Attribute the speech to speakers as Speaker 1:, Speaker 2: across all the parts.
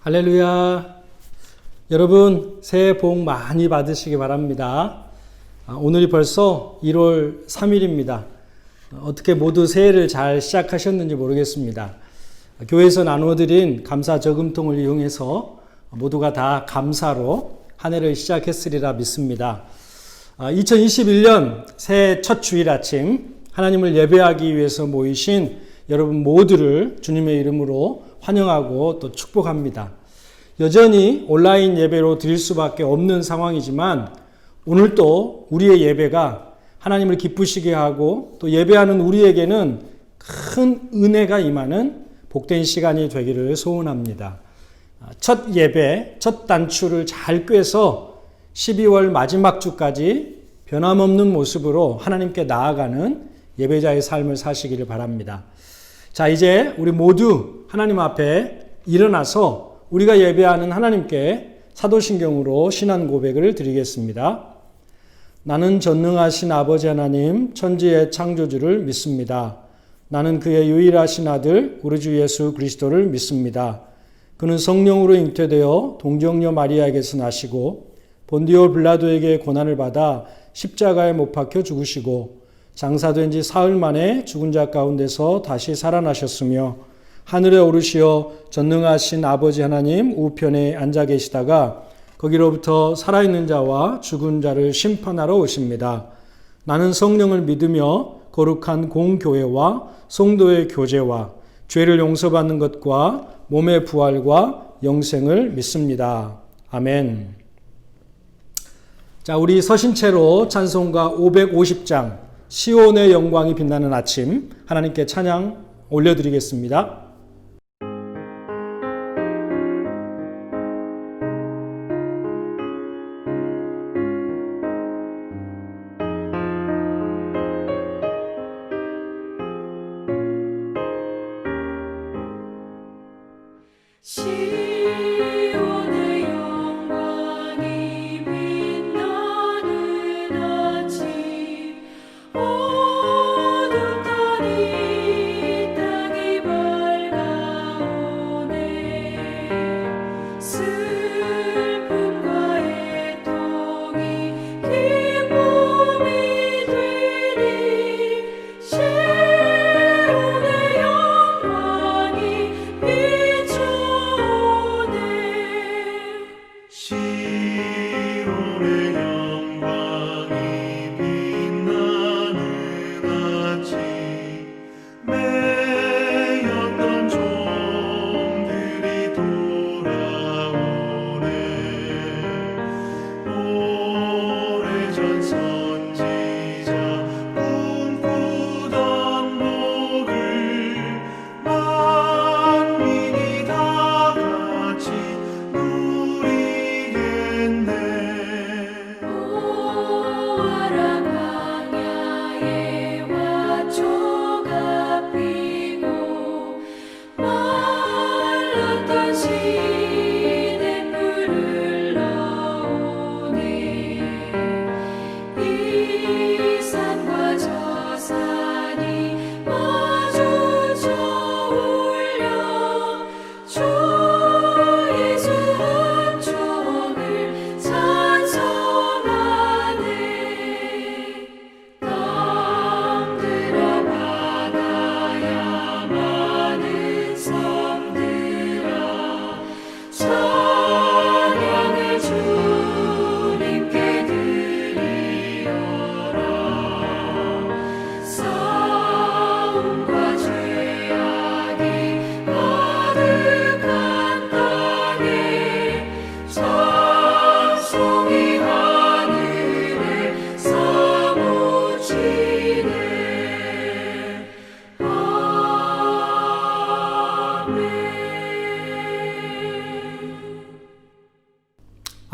Speaker 1: 할렐루야. 여러분 새해 복 많이 받으시기 바랍니다. 오늘이 벌써 1월 3일입니다. 어떻게 모두 새해를 잘 시작하셨는지 모르겠습니다. 교회에서 나누어드린 감사 저금통을 이용해서 모두가 다 감사로 한 해를 시작했으리라 믿습니다. 2021년 새해 첫 주일 아침 하나님을 예배하기 위해서 모이신 여러분 모두를 주님의 이름으로 환영하고 또 축복합니다. 여전히 온라인 예배로 드릴 수밖에 없는 상황이지만 오늘 또 우리의 예배가 하나님을 기쁘시게 하고 또 예배하는 우리에게는 큰 은혜가 임하는 복된 시간이 되기를 소원합니다. 첫 예배, 첫 단추를 잘 꿰서 12월 마지막 주까지 변함없는 모습으로 하나님께 나아가는 예배자의 삶을 사시기를 바랍니다. 자, 이제 우리 모두 하나님 앞에 일어나서 우리가 예배하는 하나님께 사도신경으로 신앙 고백을 드리겠습니다. 나는 전능하신 아버지 하나님 천지의 창조주를 믿습니다. 나는 그의 유일하신 아들 우리 주 예수 그리스도를 믿습니다. 그는 성령으로 잉태되어 동정녀 마리아에게서 나시고 본디오 빌라도에게 고난을 받아 십자가에 못 박혀 죽으시고 장사된 지 사흘 만에 죽은 자 가운데서 다시 살아나셨으며 하늘에 오르시어 전능하신 아버지 하나님 우편에 앉아 계시다가 거기로부터 살아있는 자와 죽은 자를 심판하러 오십니다. 나는 성령을 믿으며 거룩한 공교회와 성도의 교제와 죄를 용서받는 것과 몸의 부활과 영생을 믿습니다. 아멘. 자, 우리 서신체로 찬송가 550장 시온의 영광이 빛나는 아침 하나님께 찬양 올려드리겠습니다.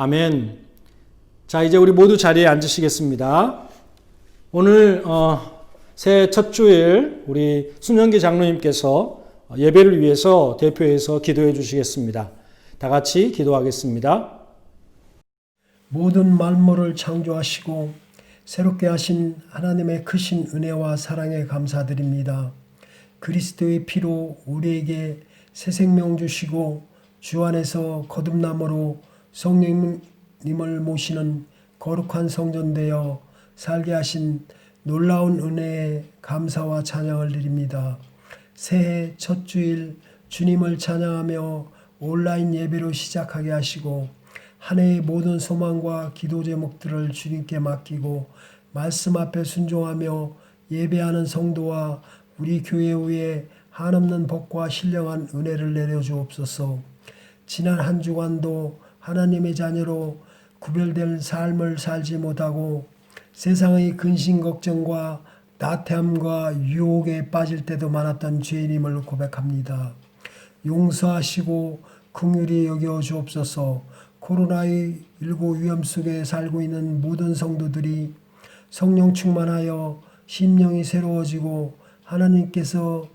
Speaker 1: 아멘. 자, 이제 우리 모두 자리에 앉으시겠습니다. 오늘 새해 첫 주일 우리 순영기 장로님께서 예배를 위해서 대표해서 기도해 주시겠습니다. 다 같이 기도하겠습니다.
Speaker 2: 모든 만물을 창조하시고 새롭게 하신 하나님의 크신 은혜와 사랑에 감사드립니다. 그리스도의 피로 우리에게 새 생명 주시고 주 안에서 거듭남으로 성령님을 모시는 거룩한 성전 되어 살게 하신 놀라운 은혜에 감사와 찬양을 드립니다. 새해 첫 주일 주님을 찬양하며 온라인 예배로 시작하게 하시고 한 해의 모든 소망과 기도 제목들을 주님께 맡기고 말씀 앞에 순종하며 예배하는 성도와 우리 교회 위에 한없는 복과 신령한 은혜를 내려주옵소서. 지난 한 주간도 하나님의 자녀로 구별된 삶을 살지 못하고 세상의 근심 걱정과 나태함과 유혹에 빠질 때도 많았던 죄인임을 고백합니다. 용서하시고 긍휼히 여겨 주옵소서. 코로나19 위험 속에 살고 있는 모든 성도들이 성령 충만하여 심령이 새로워지고 하나님께서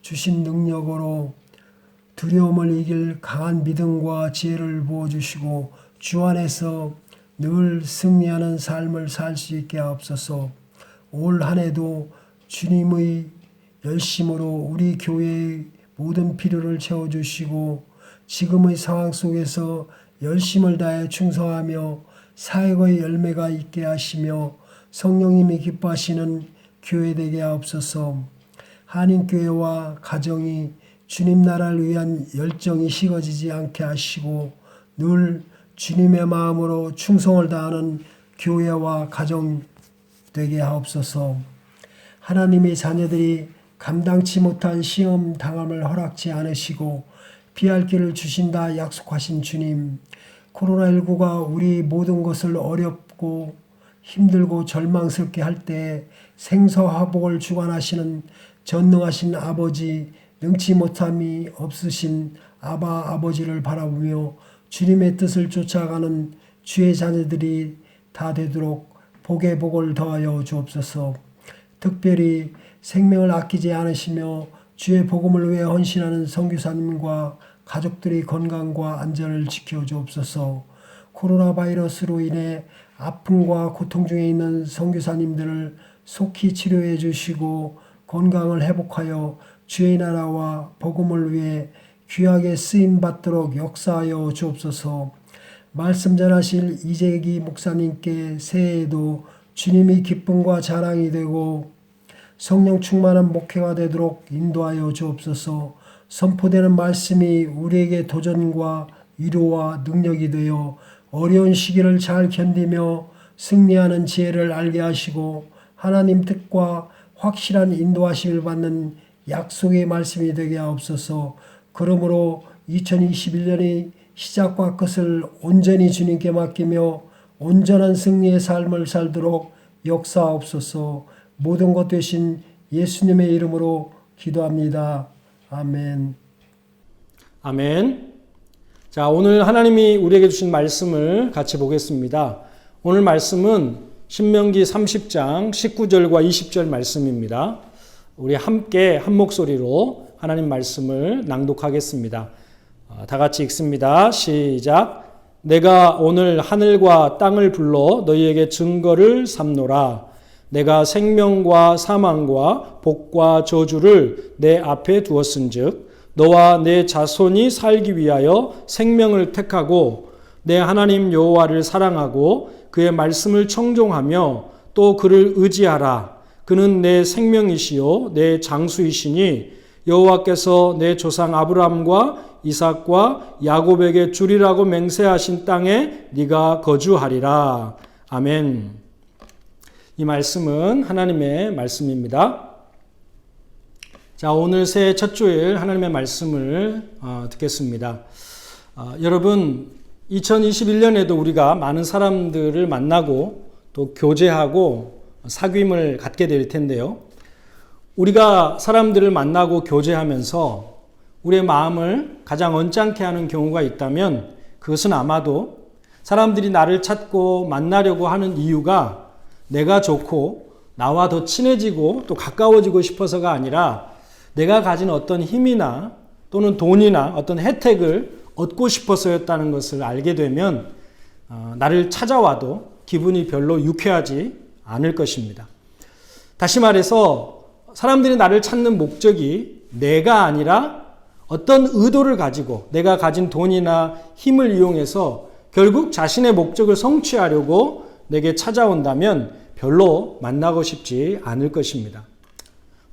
Speaker 2: 주신 능력으로 두려움을 이길 강한 믿음과 지혜를 부어주시고 주 안에서 늘 승리하는 삶을 살 수 있게 하옵소서. 올 한 해도 주님의 열심으로 우리 교회의 모든 필요를 채워주시고 지금의 상황 속에서 열심을 다해 충성하며 사역의 열매가 있게 하시며 성령님이 기뻐하시는 교회 되게 하옵소서. 한인교회와 가정이 주님 나라를 위한 열정이 식어지지 않게 하시고 늘 주님의 마음으로 충성을 다하는 교회와 가정 되게 하옵소서. 하나님의 자녀들이 감당치 못한 시험 당함을 허락지 않으시고 피할 길을 주신다 약속하신 주님, 코로나19가 우리 모든 것을 어렵고 힘들고 절망스럽게 할 때 생사화복을 주관하시는 전능하신 아버지, 능치 못함이 없으신 아버지를 바라보며 주님의 뜻을 쫓아가는 주의 자녀들이 다 되도록 복의 복을 더하여 주옵소서. 특별히 생명을 아끼지 않으시며 주의 복음을 위해 헌신하는 선교사님과 가족들의 건강과 안전을 지켜 주옵소서. 코로나 바이러스로 인해 아픔과 고통 중에 있는 선교사님들을 속히 치료해 주시고 건강을 회복하여 주의 나라와 복음을 위해 귀하게 쓰임 받도록 역사하여 주옵소서. 말씀 전하실 이재기 목사님께 새해에도 주님이 기쁨과 자랑이 되고 성령 충만한 목회가 되도록 인도하여 주옵소서. 선포되는 말씀이 우리에게 도전과 위로와 능력이 되어 어려운 시기를 잘 견디며 승리하는 지혜를 알게 하시고 하나님 뜻과 확실한 인도하심을 받는 약속의 말씀이 되게 하옵소서. 그러므로 2021년의 시작과 끝을 온전히 주님께 맡기며 온전한 승리의 삶을 살도록 역사하옵소서. 모든 것 되신 예수님의 이름으로 기도합니다. 아멘.
Speaker 1: 아멘. 자, 오늘 하나님이 우리에게 주신 말씀을 같이 보겠습니다. 오늘 말씀은 신명기 30장 19절과 20절 말씀입니다. 우리 함께 한 목소리로 하나님 말씀을 낭독하겠습니다. 다 같이 읽습니다. 시작. 내가 오늘 하늘과 땅을 불러 너희에게 증거를 삼노라. 내가 생명과 사망과 복과 저주를 내 앞에 두었은즉 너와 내 자손이 살기 위하여 생명을 택하고 내 하나님 여호와를 사랑하고 그의 말씀을 청종하며 또 그를 의지하라. 그는 내 생명이시요 내 장수이시니 여호와께서 내 조상 아브라함과 이삭과 야곱에게 주리라고 맹세하신 땅에 네가 거주하리라. 아멘. 이 말씀은 하나님의 말씀입니다. 자, 오늘 새해 첫 주일 하나님의 말씀을 듣겠습니다. 여러분, 2021년에도 우리가 많은 사람들을 만나고 또 교제하고 사귐을 갖게 될 텐데요. 우리가 사람들을 만나고 교제하면서 우리의 마음을 가장 언짢게 하는 경우가 있다면 그것은 아마도 사람들이 나를 찾고 만나려고 하는 이유가 내가 좋고 나와 더 친해지고 또 가까워지고 싶어서가 아니라 내가 가진 어떤 힘이나 또는 돈이나 어떤 혜택을 얻고 싶어서였다는 것을 알게 되면 나를 찾아와도 기분이 별로 유쾌하지 않을 것입니다. 다시 말해서 사람들이 나를 찾는 목적이 내가 아니라 어떤 의도를 가지고 내가 가진 돈이나 힘을 이용해서 결국 자신의 목적을 성취하려고 내게 찾아온다면 별로 만나고 싶지 않을 것입니다.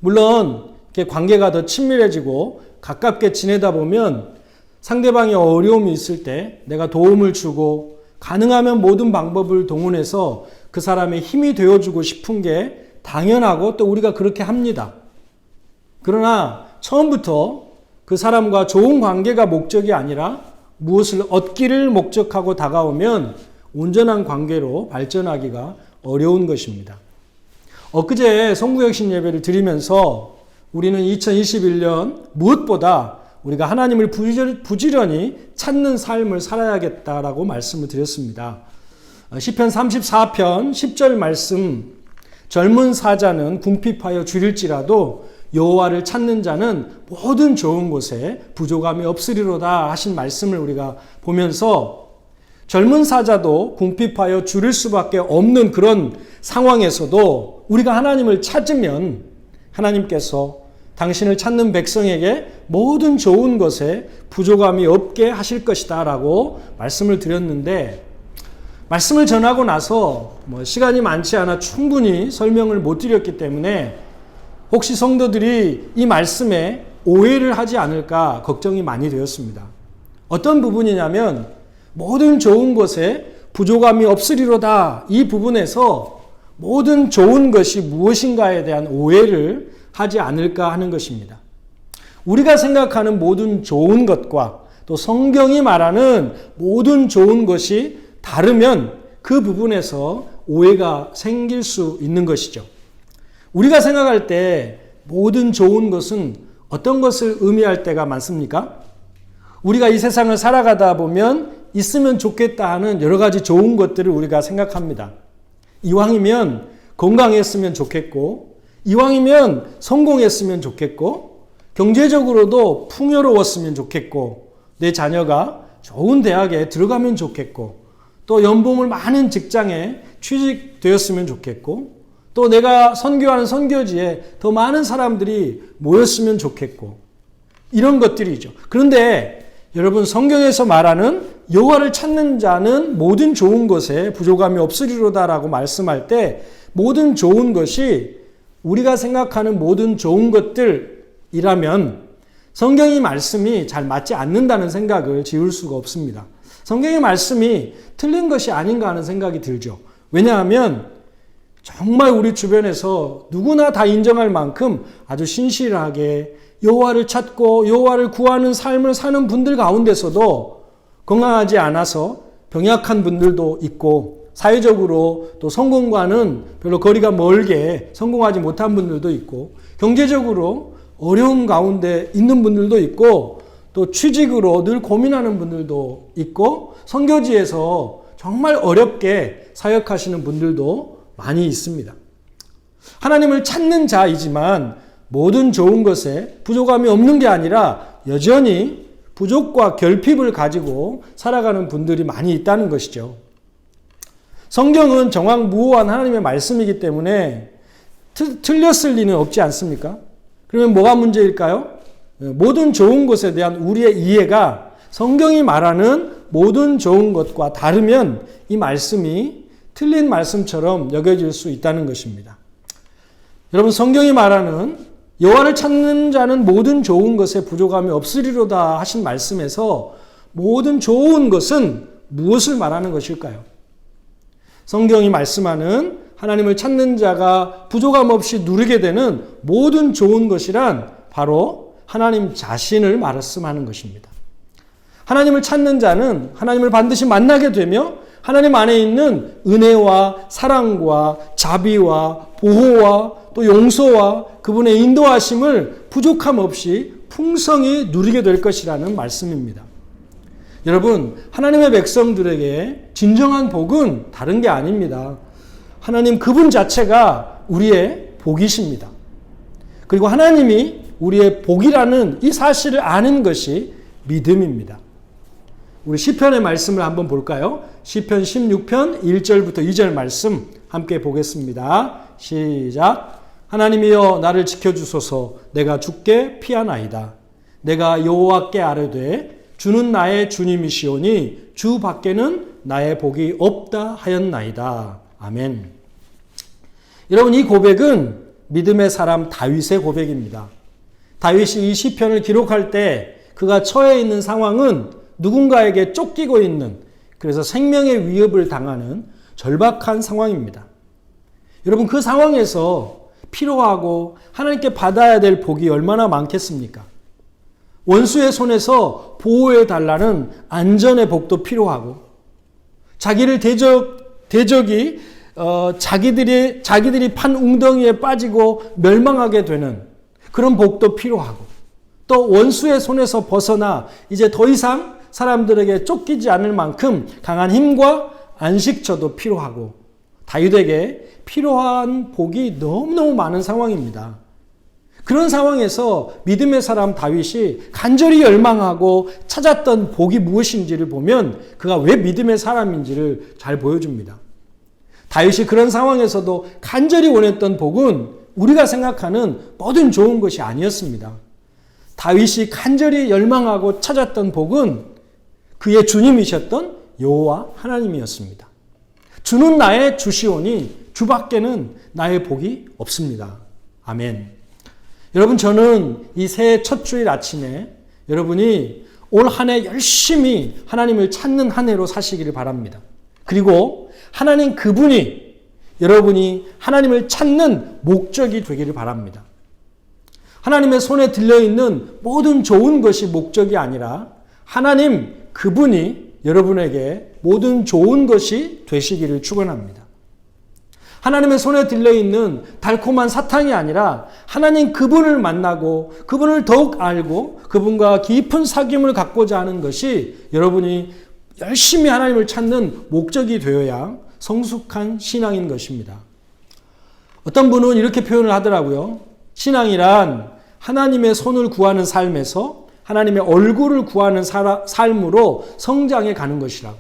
Speaker 1: 물론 관계가 더 친밀해지고 가깝게 지내다 보면 상대방이 어려움이 있을 때 내가 도움을 주고 가능하면 모든 방법을 동원해서 그 사람의 힘이 되어주고 싶은 게 당연하고 또 우리가 그렇게 합니다. 그러나 처음부터 그 사람과 좋은 관계가 목적이 아니라 무엇을 얻기를 목적하고 다가오면 온전한 관계로 발전하기가 어려운 것입니다. 엊그제 성구역신 예배를 드리면서 우리는 2021년 무엇보다 우리가 하나님을 부지런히 찾는 삶을 살아야겠다라고 말씀을 드렸습니다. 시편 34편 10절 말씀, 젊은 사자는 궁핍하여 줄일지라도 여호와를 찾는 자는 모든 좋은 곳에 부족함이 없으리로다 하신 말씀을 우리가 보면서 젊은 사자도 궁핍하여 줄일 수밖에 없는 그런 상황에서도 우리가 하나님을 찾으면 하나님께서 당신을 찾는 백성에게 모든 좋은 것에 부족함이 없게 하실 것이다 라고 말씀을 드렸는데, 말씀을 전하고 나서 시간이 많지 않아 충분히 설명을 못 드렸기 때문에 혹시 성도들이 이 말씀에 오해를 하지 않을까 걱정이 많이 되었습니다. 어떤 부분이냐면 모든 좋은 것에 부족함이 없으리로다, 이 부분에서 모든 좋은 것이 무엇인가에 대한 오해를 하지 않을까 하는 것입니다. 우리가 생각하는 모든 좋은 것과 또 성경이 말하는 모든 좋은 것이 다르면 그 부분에서 오해가 생길 수 있는 것이죠. 우리가 생각할 때 모든 좋은 것은 어떤 것을 의미할 때가 많습니까? 우리가 이 세상을 살아가다 보면 있으면 좋겠다 하는 여러 가지 좋은 것들을 우리가 생각합니다. 이왕이면 건강했으면 좋겠고, 이왕이면 성공했으면 좋겠고, 경제적으로도 풍요로웠으면 좋겠고, 내 자녀가 좋은 대학에 들어가면 좋겠고, 또 연봉을 많은 직장에 취직되었으면 좋겠고, 또 내가 선교하는 선교지에 더 많은 사람들이 모였으면 좋겠고, 이런 것들이죠. 그런데 여러분, 성경에서 말하는 여호와를 찾는 자는 모든 좋은 것에 부족함이 없으리로다라고 말씀할 때 모든 좋은 것이 우리가 생각하는 모든 좋은 것들이라면 성경의 말씀이 잘 맞지 않는다는 생각을 지울 수가 없습니다. 성경의 말씀이 틀린 것이 아닌가 하는 생각이 들죠. 왜냐하면 정말 우리 주변에서 누구나 다 인정할 만큼 아주 신실하게 여호와를 찾고 여호와를 구하는 삶을 사는 분들 가운데서도 건강하지 않아서 병약한 분들도 있고, 사회적으로 또 성공과는 별로 거리가 멀게 성공하지 못한 분들도 있고, 경제적으로 어려운 가운데 있는 분들도 있고, 또 취직으로 늘 고민하는 분들도 있고, 선교지에서 정말 어렵게 사역하시는 분들도 많이 있습니다. 하나님을 찾는 자이지만 모든 좋은 것에 부족함이 없는 게 아니라 여전히 부족과 결핍을 가지고 살아가는 분들이 많이 있다는 것이죠. 성경은 정확무오한 하나님의 말씀이기 때문에 틀렸을 리는 없지 않습니까? 그러면 뭐가 문제일까요? 모든 좋은 것에 대한 우리의 이해가 성경이 말하는 모든 좋은 것과 다르면 이 말씀이 틀린 말씀처럼 여겨질 수 있다는 것입니다. 여러분, 성경이 말하는 여호와를 찾는 자는 모든 좋은 것에 부족함이 없으리로다 하신 말씀에서 모든 좋은 것은 무엇을 말하는 것일까요? 성경이 말씀하는 하나님을 찾는 자가 부족함 없이 누리게 되는 모든 좋은 것이란 바로 하나님 자신을 말씀하는 것입니다. 하나님을 찾는 자는 하나님을 반드시 만나게 되며 하나님 안에 있는 은혜와 사랑과 자비와 보호와 또 용서와 그분의 인도하심을 부족함 없이 풍성히 누리게 될 것이라는 말씀입니다. 여러분, 하나님의 백성들에게 진정한 복은 다른 게 아닙니다. 하나님 그분 자체가 우리의 복이십니다. 그리고 하나님이 우리의 복이라는 이 사실을 아는 것이 믿음입니다. 우리 시편의 말씀을 한번 볼까요? 시편 16편 1절부터 2절 말씀 함께 보겠습니다. 시작. 하나님이여 나를 지켜주소서. 내가 죽게 피하나이다. 내가 여호와께 아뢰되 주는 나의 주님이시오니 주 밖에는 나의 복이 없다 하였나이다. 아멘. 여러분, 이 고백은 믿음의 사람 다윗의 고백입니다. 다윗이 이 시편을 기록할 때 그가 처해 있는 상황은 누군가에게 쫓기고 있는, 그래서 생명의 위협을 당하는 절박한 상황입니다. 여러분, 그 상황에서 필요하고 하나님께 받아야 될 복이 얼마나 많겠습니까? 원수의 손에서 보호해 달라는 안전의 복도 필요하고, 자기를 대적이 자기들이 판 웅덩이에 빠지고 멸망하게 되는 그런 복도 필요하고, 또 원수의 손에서 벗어나 이제 더 이상 사람들에게 쫓기지 않을 만큼 강한 힘과 안식처도 필요하고, 다윗에게 필요한 복이 너무너무 많은 상황입니다. 그런 상황에서 믿음의 사람 다윗이 간절히 열망하고 찾았던 복이 무엇인지를 보면 그가 왜 믿음의 사람인지를 잘 보여줍니다. 다윗이 그런 상황에서도 간절히 원했던 복은 우리가 생각하는 모든 좋은 것이 아니었습니다. 다윗이 간절히 열망하고 찾았던 복은 그의 주님이셨던 여호와 하나님이었습니다. 주는 나의 주시오니 주 밖에는 나의 복이 없습니다. 아멘. 여러분, 저는 이 새해 첫 주일 아침에 여러분이 올 한 해 열심히 하나님을 찾는 한 해로 사시기를 바랍니다. 그리고 하나님 그분이 여러분이 하나님을 찾는 목적이 되기를 바랍니다. 하나님의 손에 들려있는 모든 좋은 것이 목적이 아니라 하나님 그분이 여러분에게 모든 좋은 것이 되시기를 축원합니다. 하나님의 손에 들려있는 달콤한 사탕이 아니라 하나님 그분을 만나고 그분을 더욱 알고 그분과 깊은 사귐을 갖고자 하는 것이 여러분이 열심히 하나님을 찾는 목적이 되어야 성숙한 신앙인 것입니다. 어떤 분은 이렇게 표현을 하더라고요. 신앙이란 하나님의 손을 구하는 삶에서 하나님의 얼굴을 구하는 삶으로 성장해 가는 것이라고.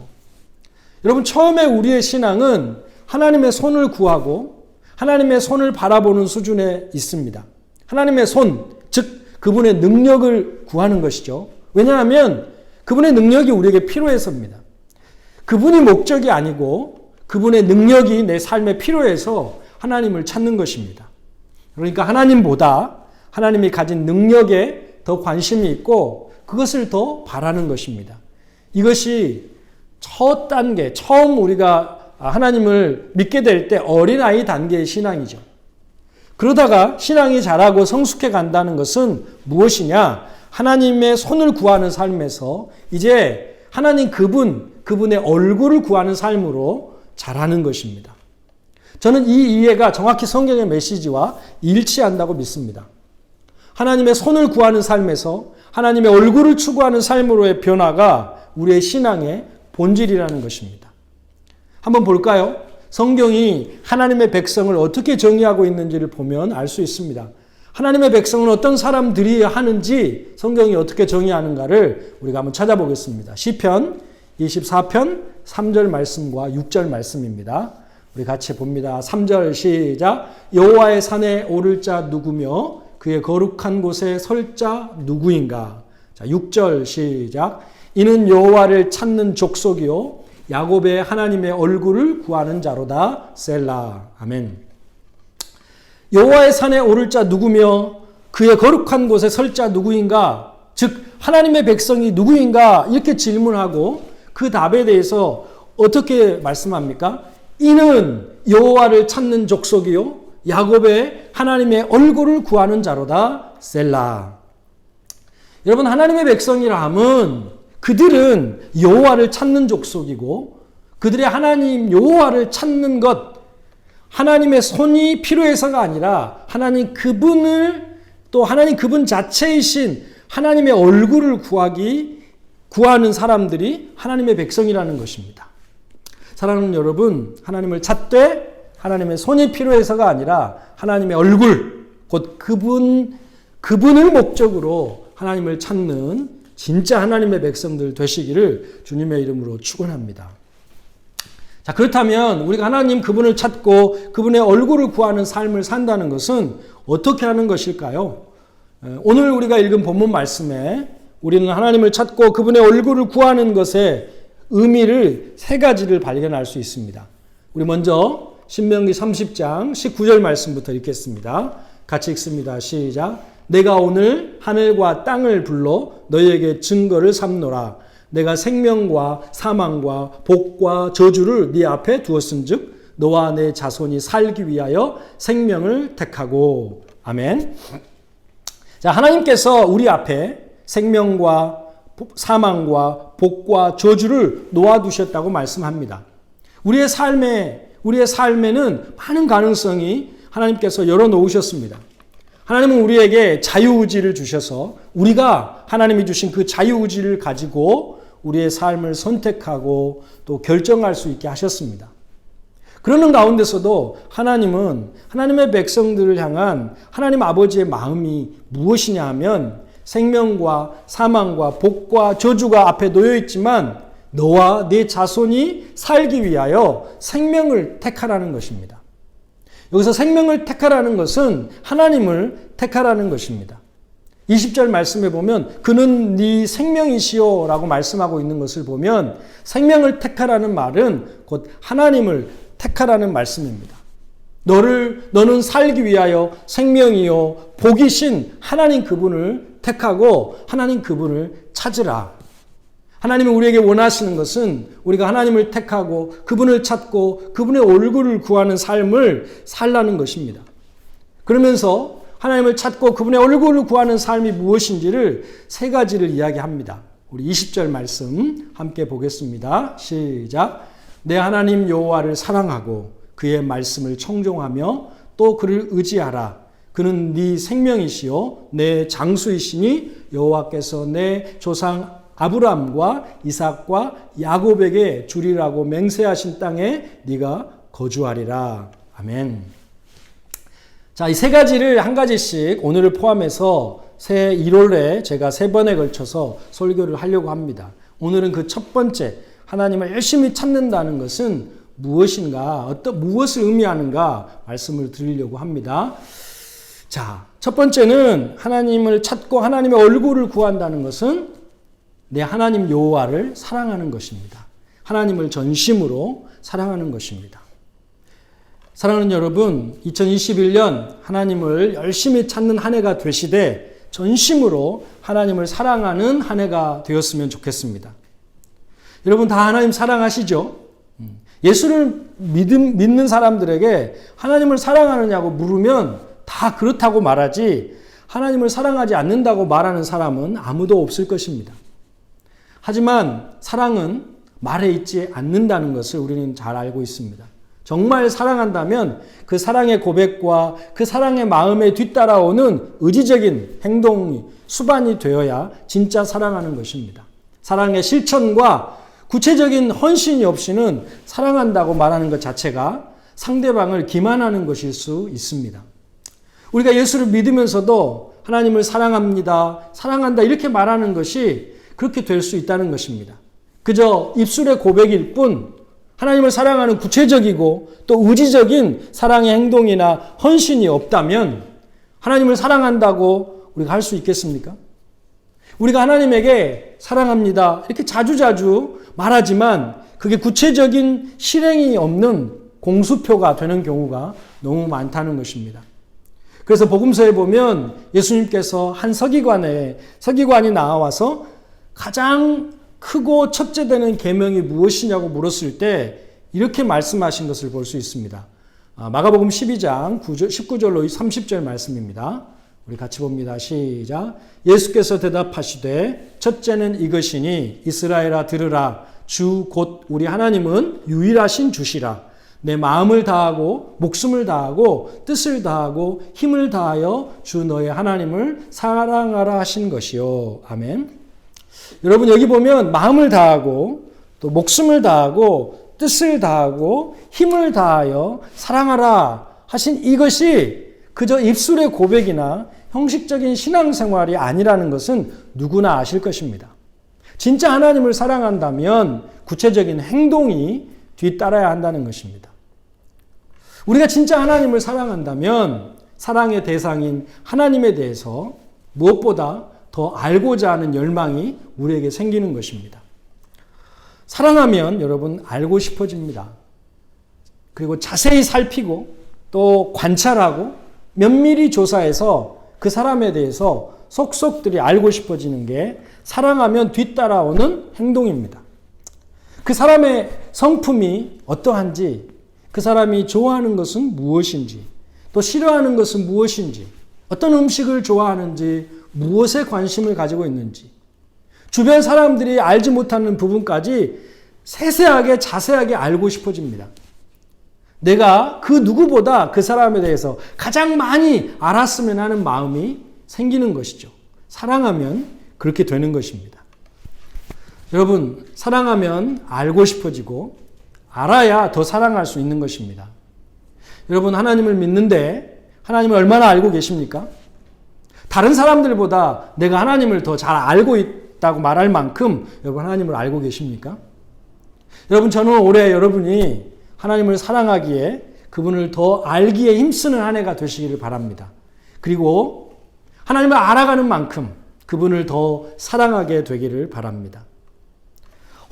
Speaker 1: 여러분, 처음에 우리의 신앙은 하나님의 손을 구하고 하나님의 손을 바라보는 수준에 있습니다. 하나님의 손, 즉 그분의 능력을 구하는 것이죠. 왜냐하면 그분의 능력이 우리에게 필요해서입니다. 그분이 목적이 아니고 그분의 능력이 내 삶에 필요해서 하나님을 찾는 것입니다. 그러니까 하나님보다 하나님이 가진 능력에 더 관심이 있고 그것을 더 바라는 것입니다. 이것이 첫 단계, 처음 우리가 하나님을 믿게 될 때 어린아이 단계의 신앙이죠. 그러다가 신앙이 자라고 성숙해 간다는 것은 무엇이냐? 하나님의 손을 구하는 삶에서 이제 하나님 그분의 얼굴을 구하는 삶으로 자라는 것입니다. 저는 이 이해가 정확히 성경의 메시지와 일치한다고 믿습니다. 하나님의 손을 구하는 삶에서 하나님의 얼굴을 추구하는 삶으로의 변화가 우리의 신앙의 본질이라는 것입니다. 한번 볼까요? 성경이 하나님의 백성을 어떻게 정의하고 있는지를 보면 알 수 있습니다. 하나님의 백성은 어떤 사람들이 하는지 성경이 어떻게 정의하는가를 우리가 한번 찾아보겠습니다. 시편 24편 3절 말씀과 6절 말씀입니다. 우리 같이 봅니다. 3절 시작. 여호와의 산에 오를 자 누구며 그의 거룩한 곳에 설 자 누구인가. 자, 6절 시작. 이는 여호와를 찾는 족속이요 야곱의 하나님의 얼굴을 구하는 자로다. 셀라. 아멘. 여호와의 산에 오를 자 누구며 그의 거룩한 곳에 설 자 누구인가? 즉 하나님의 백성이 누구인가? 이렇게 질문하고 그 답에 대해서 어떻게 말씀합니까? 이는 여호와를 찾는 족속이요 야곱의 하나님의 얼굴을 구하는 자로다. 셀라. 여러분, 하나님의 백성이라 함은 그들은 여호와를 찾는 족속이고 그들의 하나님 여호와를 찾는 것, 하나님의 손이 필요해서가 아니라 하나님 그분을 또 하나님 그분 자체이신 하나님의 얼굴을 구하는 사람들이 하나님의 백성이라는 것입니다. 사랑하는 여러분, 하나님을 찾되 하나님의 손이 필요해서가 아니라 하나님의 얼굴, 곧 그분을 목적으로 하나님을 찾는 진짜 하나님의 백성들 되시기를 주님의 이름으로 축원합니다. 자, 그렇다면 우리가 하나님 그분을 찾고 그분의 얼굴을 구하는 삶을 산다는 것은 어떻게 하는 것일까요? 오늘 우리가 읽은 본문 말씀에 우리는 하나님을 찾고 그분의 얼굴을 구하는 것의 의미를 세 가지를 발견할 수 있습니다. 우리 먼저 신명기 30장 19절 말씀부터 읽겠습니다. 같이 읽습니다. 시작. 내가 오늘 하늘과 땅을 불러 너희에게 증거를 삼노라. 내가 생명과 사망과 복과 저주를 네 앞에 두었은즉 너와 내 자손이 살기 위하여 생명을 택하고. 아멘. 자, 하나님께서 우리 앞에 생명과 사망과 복과 저주를 놓아두셨다고 말씀합니다. 우리의 삶에는 많은 가능성이 하나님께서 열어놓으셨습니다. 하나님은 우리에게 자유의지를 주셔서 우리가 하나님이 주신 그 자유의지를 가지고 우리의 삶을 선택하고 또 결정할 수 있게 하셨습니다. 그러는 가운데서도 하나님은 하나님의 백성들을 향한 하나님 아버지의 마음이 무엇이냐 하면 생명과 사망과 복과 저주가 앞에 놓여 있지만 너와 네 자손이 살기 위하여 생명을 택하라는 것입니다. 여기서 생명을 택하라는 것은 하나님을 택하라는 것입니다. 20절 말씀에 보면 그는 네 생명이시오 라고 말씀하고 있는 것을 보면 생명을 택하라는 말은 곧 하나님을 택하라는 말씀입니다. 너는 살기 위하여 생명이요 복이신 하나님 그분을 택하고 하나님 그분을 찾으라. 하나님이 우리에게 원하시는 것은 우리가 하나님을 택하고 그분을 찾고 그분의 얼굴을 구하는 삶을 살라는 것입니다. 그러면서 하나님을 찾고 그분의 얼굴을 구하는 삶이 무엇인지를 세 가지를 이야기합니다. 우리 20절 말씀 함께 보겠습니다. 시작. 내 하나님 여호와를 사랑하고 그의 말씀을 청종하며 또 그를 의지하라. 그는 네 생명이시요 내 장수이시니 여호와께서 내 조상 아브람과 이삭과 야곱에게 주리라고 맹세하신 땅에 네가 거주하리라. 아멘. 자, 이 세 가지를 한 가지씩 오늘을 포함해서 새 1월에 제가 3번에 걸쳐서 설교를 하려고 합니다. 오늘은 그 첫 번째, 하나님을 열심히 찾는다는 것은 무엇인가, 무엇을 의미하는가 말씀을 드리려고 합니다. 자, 첫 번째는 하나님을 찾고 하나님의 얼굴을 구한다는 것은 내 하나님 여호와를 사랑하는 것입니다. 하나님을 전심으로 사랑하는 것입니다. 사랑하는 여러분, 2021년 하나님을 열심히 찾는 한 해가 되시되 전심으로 하나님을 사랑하는 한 해가 되었으면 좋겠습니다. 여러분 다 하나님 사랑하시죠? 예수를 믿는 사람들에게 하나님을 사랑하느냐고 물으면 다 그렇다고 말하지 하나님을 사랑하지 않는다고 말하는 사람은 아무도 없을 것입니다. 하지만 사랑은 말에 있지 않는다는 것을 우리는 잘 알고 있습니다. 정말 사랑한다면 그 사랑의 고백과 그 사랑의 마음에 뒤따라오는 의지적인 행동이 수반이 되어야 진짜 사랑하는 것입니다. 사랑의 실천과 구체적인 헌신이 없이는 사랑한다고 말하는 것 자체가 상대방을 기만하는 것일 수 있습니다. 우리가 예수를 믿으면서도 하나님을 사랑합니다, 사랑한다 이렇게 말하는 것이 그렇게 될 수 있다는 것입니다. 그저 입술의 고백일 뿐 하나님을 사랑하는 구체적이고 또 의지적인 사랑의 행동이나 헌신이 없다면 하나님을 사랑한다고 우리가 할 수 있겠습니까? 우리가 하나님에게 사랑합니다 이렇게 자주자주 말하지만 그게 구체적인 실행이 없는 공수표가 되는 경우가 너무 많다는 것입니다. 그래서 복음서에 보면 예수님께서 한 서기관이 나와서 가장 크고 첫째 되는 계명이 무엇이냐고 물었을 때 이렇게 말씀하신 것을 볼 수 있습니다. 마가복음 12장 19절로 30절 말씀입니다. 우리 같이 봅니다. 시작. 예수께서 대답하시되 첫째는 이것이니 이스라엘아 들으라. 주 곧 우리 하나님은 유일하신 주시라. 내 마음을 다하고 목숨을 다하고 뜻을 다하고 힘을 다하여 주 너의 하나님을 사랑하라 하신 것이요. 아멘. 여러분 여기 보면 마음을 다하고 또 목숨을 다하고 뜻을 다하고 힘을 다하여 사랑하라 하신 이것이 그저 입술의 고백이나 형식적인 신앙생활이 아니라는 것은 누구나 아실 것입니다. 진짜 하나님을 사랑한다면 구체적인 행동이 뒤따라야 한다는 것입니다. 우리가 진짜 하나님을 사랑한다면 사랑의 대상인 하나님에 대해서 무엇보다 더 알고자 하는 열망이 우리에게 생기는 것입니다. 사랑하면 여러분 알고 싶어집니다. 그리고 자세히 살피고 또 관찰하고 면밀히 조사해서 그 사람에 대해서 속속들이 알고 싶어지는 게 사랑하면 뒤따라오는 행동입니다. 그 사람의 성품이 어떠한지, 그 사람이 좋아하는 것은 무엇인지, 또 싫어하는 것은 무엇인지, 어떤 음식을 좋아하는지, 무엇에 관심을 가지고 있는지, 주변 사람들이 알지 못하는 부분까지 세세하게 자세하게 알고 싶어집니다. 내가 그 누구보다 그 사람에 대해서 가장 많이 알았으면 하는 마음이 생기는 것이죠. 사랑하면 그렇게 되는 것입니다. 여러분, 사랑하면 알고 싶어지고 알아야 더 사랑할 수 있는 것입니다. 여러분, 하나님을 믿는데 하나님을 얼마나 알고 계십니까? 다른 사람들보다 내가 하나님을 더 잘 알고 있다고 말할 만큼 여러분 하나님을 알고 계십니까? 여러분, 저는 올해 여러분이 하나님을 사랑하기에 그분을 더 알기에 힘쓰는 한 해가 되시기를 바랍니다. 그리고 하나님을 알아가는 만큼 그분을 더 사랑하게 되기를 바랍니다.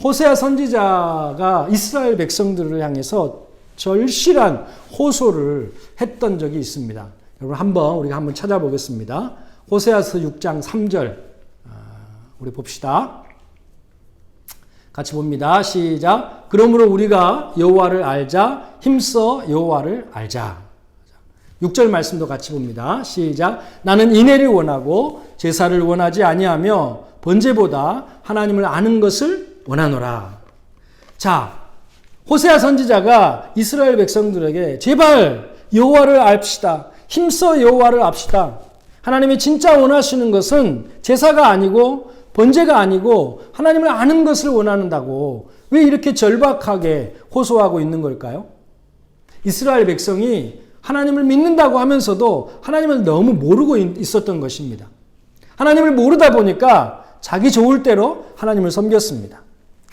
Speaker 1: 호세아 선지자가 이스라엘 백성들을 향해서 절실한 호소를 했던 적이 있습니다. 여러분 우리가 한번 찾아보겠습니다. 호세아서 6장 3절 우리 봅시다. 같이 봅니다. 시작. 그러므로 우리가 여호와를 알자. 힘써 여호와를 알자. 6절 말씀도 같이 봅니다. 시작. 나는 인애를 원하고 제사를 원하지 아니하며 번제보다 하나님을 아는 것을 원하노라. 자, 호세아 선지자가 이스라엘 백성들에게 제발 여호와를 압시다. 힘써 여호와를 압시다. 하나님이 진짜 원하시는 것은 제사가 아니고 번제가 아니고 하나님을 아는 것을 원한다고 왜 이렇게 절박하게 호소하고 있는 걸까요? 이스라엘 백성이 하나님을 믿는다고 하면서도 하나님을 너무 모르고 있었던 것입니다. 하나님을 모르다 보니까 자기 좋을 대로 하나님을 섬겼습니다.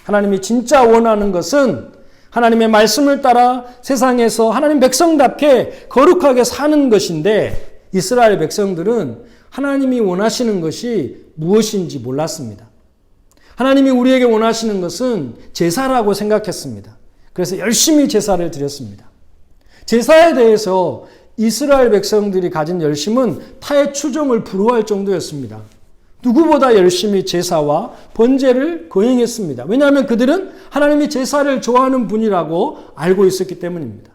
Speaker 1: 하나님이 진짜 원하는 것은 하나님의 말씀을 따라 세상에서 하나님 백성답게 거룩하게 사는 것인데 이스라엘 백성들은 하나님이 원하시는 것이 무엇인지 몰랐습니다. 하나님이 우리에게 원하시는 것은 제사라고 생각했습니다. 그래서 열심히 제사를 드렸습니다. 제사에 대해서 이스라엘 백성들이 가진 열심은 타의 추종을 불허할 정도였습니다. 누구보다 열심히 제사와 번제를 거행했습니다. 왜냐하면 그들은 하나님이 제사를 좋아하는 분이라고 알고 있었기 때문입니다.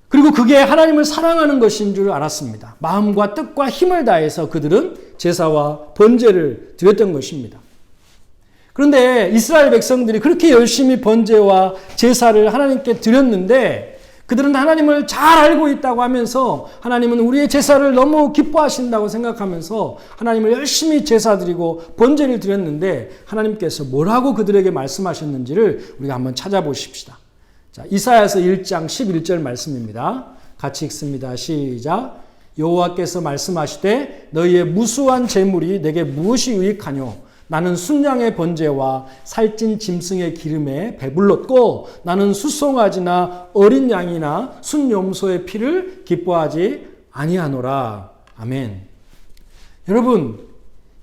Speaker 1: 그리고 그게 하나님을 사랑하는 것인 줄 알았습니다. 마음과 뜻과 힘을 다해서 그들은 제사와 번제를 드렸던 것입니다. 그런데 이스라엘 백성들이 그렇게 열심히 번제와 제사를 하나님께 드렸는데 그들은 하나님을 잘 알고 있다고 하면서 하나님은 우리의 제사를 너무 기뻐하신다고 생각하면서 하나님을 열심히 제사 드리고 번제를 드렸는데 하나님께서 뭐라고 그들에게 말씀하셨는지를 우리가 한번 찾아보십시다. 자, 이사야서 1장 11절 말씀입니다. 같이 읽습니다. 시작. 여호와께서 말씀하시되 너희의 무수한 재물이 내게 무엇이 유익하뇨? 나는 순양의 번제와 살찐 짐승의 기름에 배불렀고 나는 숫송아지나 어린 양이나 순염소의 피를 기뻐하지 아니하노라. 아멘. 여러분,